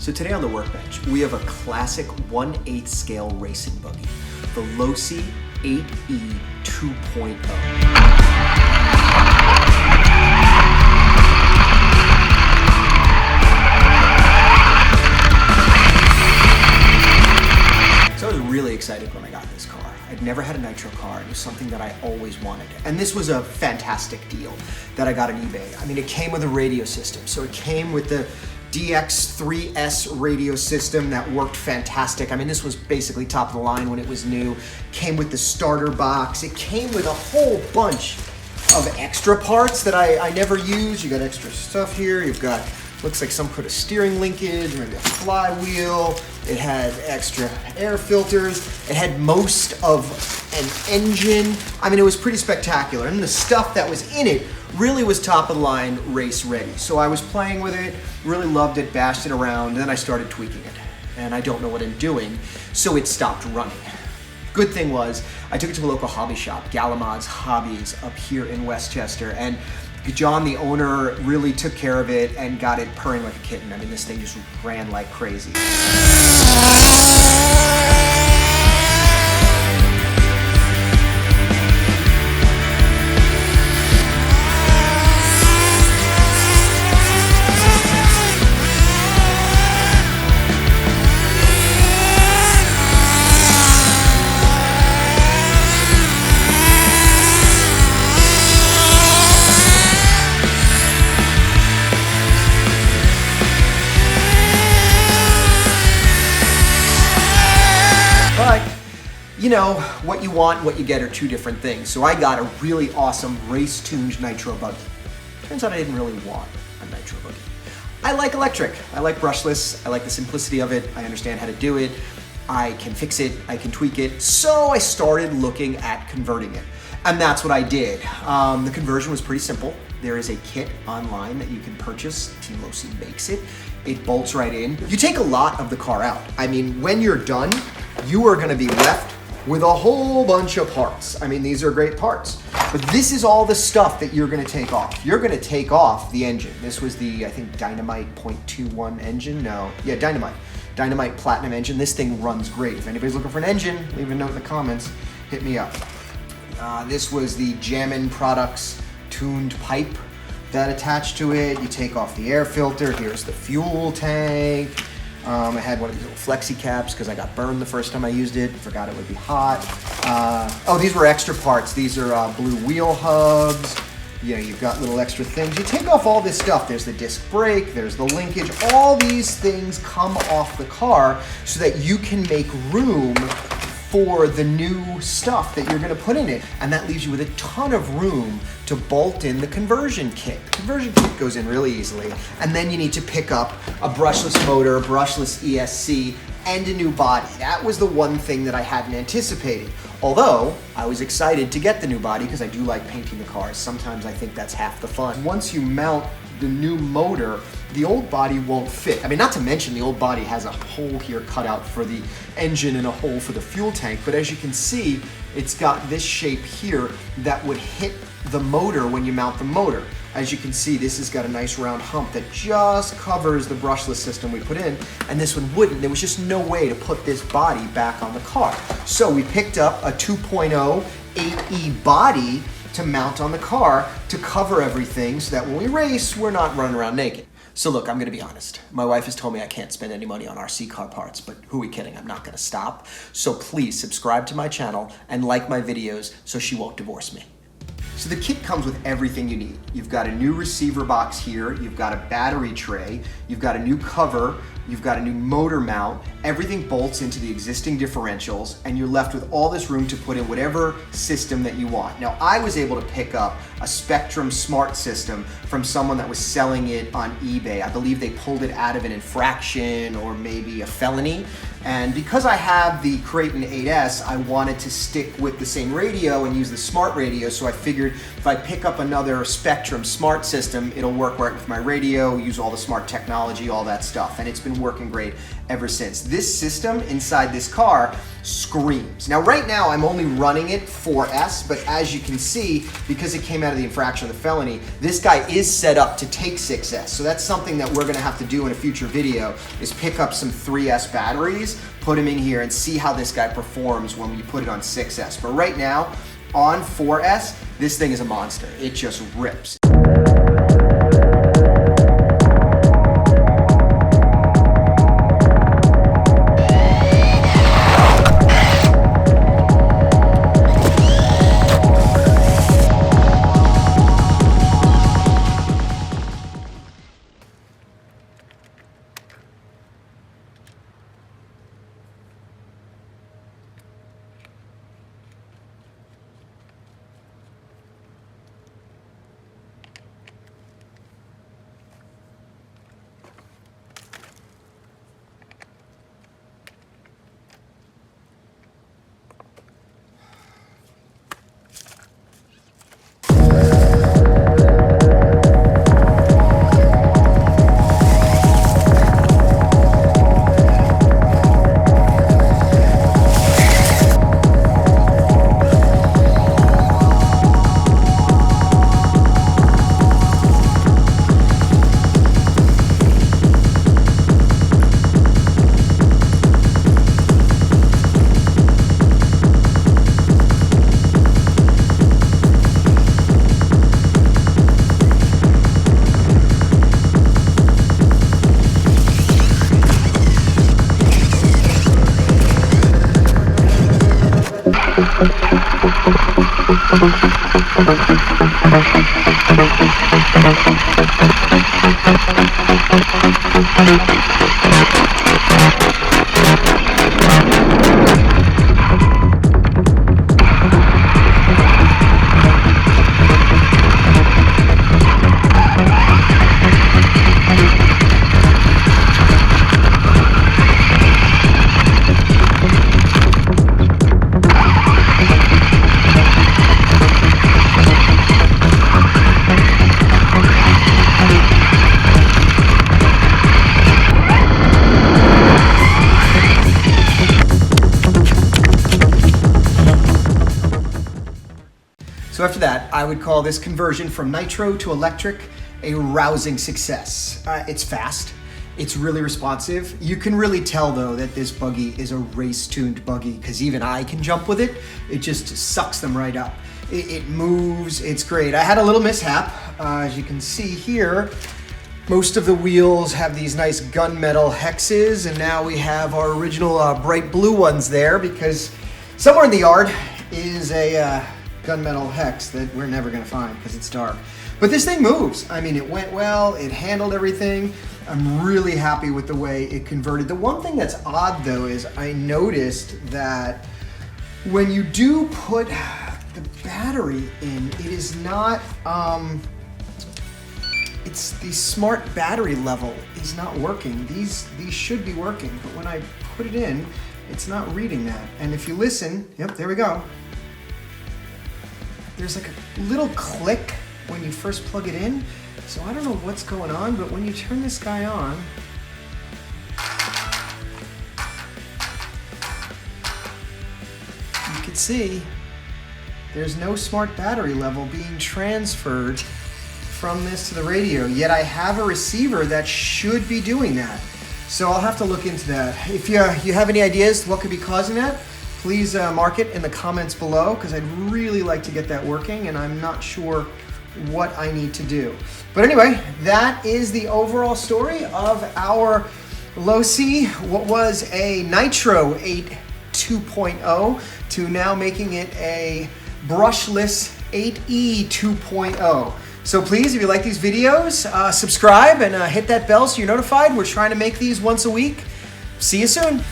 So today on the workbench, we have a classic 1/8 scale racing buggy, the Losi 8ight 2.0. So I was really excited when I got this car. I'd never had a Nitro car. It was something that I always wanted. And this was a fantastic deal that I got on eBay. I mean, it came with a radio system. So it came with the DX3S radio system that worked fantastic. I mean, this was basically top of the line when it was new. Came with the starter box. It came with a whole bunch of extra parts that I never used. You got extra stuff here. You've got, looks like some kind of steering linkage, maybe a flywheel. It had extra air filters. It had most of an engine. I mean, it was pretty spectacular. And the stuff that was in it really was top of the line, race ready. So I was playing with it, really loved it, bashed it around, and then I started tweaking it. And I don't know what I'm doing, so it stopped running. Good thing was, I took it to a local hobby shop, Galamod's Hobbies up here in Westchester, and John, the owner, really took care of it and got it purring like a kitten. I mean, this thing just ran like crazy. You know, what you want, what you get are two different things. So I got a really awesome race-tuned Nitro buggy. Turns out I didn't really want a Nitro buggy. I like electric. I like brushless. I like the simplicity of it. I understand how to do it. I can fix it. I can tweak it. So I started looking at converting it. And that's what I did. The conversion was pretty simple. There is a kit online that you can purchase. Team Losi makes it. It bolts right in. You take a lot of the car out. I mean, when you're done, you are going to be left with a whole bunch of parts. I mean, these are great parts, but this is all the stuff that you're gonna take off. You're gonna take off the engine. This was the, I think, Dynamite 0.21 engine. No, yeah, Dynamite Platinum engine. This thing runs great. If anybody's looking for an engine, leave a note in the comments, hit me up. This was the Jammin Products tuned pipe that attached to it. You take off the air filter. Here's the fuel tank. I had one of these little flexi caps because I got burned the first time I used it. Forgot it would be hot. Oh, these were extra parts. These are blue wheel hubs. You know, you've got little extra things. You take off all this stuff. There's the disc brake, there's the linkage. All these things come off the car so that you can make room for the new stuff that you're gonna put in it. And that leaves you with a ton of room to bolt in the conversion kit. The conversion kit goes in really easily. And then you need to pick up a brushless motor, brushless ESC, and a new body. That was the one thing that I hadn't anticipated. Although, I was excited to get the new body because I do like painting the cars. Sometimes I think that's half the fun. Once you mount the new motor, the old body won't fit. I mean, not to mention the old body has a hole here cut out for the engine and a hole for the fuel tank, but as you can see, it's got this shape here that would hit the motor when you mount the motor. As you can see, this has got a nice round hump that just covers the brushless system we put in, and this one wouldn't. There was just no way to put this body back on the car. So we picked up a 2.0 8ight body to mount on the car to cover everything so that when we race, we're not running around naked. So look, I'm gonna be honest. My wife has told me I can't spend any money on RC car parts, but who are we kidding? I'm not gonna stop. So please subscribe to my channel and like my videos so she won't divorce me. So the kit comes with everything you need. You've got a new receiver box here, you've got a battery tray, you've got a new cover, you've got a new motor mount, everything bolts into the existing differentials, and you're left with all this room to put in whatever system that you want. Now, I was able to pick up a Spectrum Smart system from someone that was selling it on eBay. I believe they pulled it out of an infraction or maybe a felony. And because I have the Creighton 8S, I wanted to stick with the same radio and use the smart radio, so I figured if I pick up another Spectrum Smart system, it'll work right with my radio, use all the smart technology, all that stuff. And it's been been working great ever since. This system inside this car screams. Now right now I'm only running it 4S, but as you can see, because it came out of the infraction of the felony, this guy is set up to take 6S. So that's something that we're gonna have to do in a future video, is pick up some 3S batteries, put them in here and see how this guy performs when we put it on 6S. But right now, on 4S, this thing is a monster. It just rips. So after that, I would call this conversion from nitro to electric a rousing success. It's fast, it's really responsive. You can really tell though that this buggy is a race-tuned buggy, because even I can jump with it. It just sucks them right up. It moves, it's great. I had a little mishap. As you can see here, most of the wheels have these nice gunmetal hexes, and now we have our original bright blue ones there, because somewhere in the yard is a gunmetal hex that we're never gonna find because it's dark. But this thing moves. I mean, it went well, it handled everything. I'm really happy with the way it converted. The one thing that's odd though is I noticed that when you do put the battery in, it is not, it's the smart battery level is not working. These should be working, but when I put it in, it's not reading that. And if you listen, yep, there we go. There's like a little click when you first plug it in. So I don't know what's going on, but when you turn this guy on, you can see there's no smart battery level being transferred from this to the radio, yet I have a receiver that should be doing that. So I'll have to look into that. If you have any ideas what could be causing that, please mark it in the comments below, because I'd really like to get that working, and I'm not sure what I need to do. But anyway, that is the overall story of our Losi, what was a Nitro 8ight 2.0 to now making it a Brushless 8ight 2.0. So please, if you like these videos, subscribe and hit that bell so you're notified. We're trying to make these once a week. See you soon.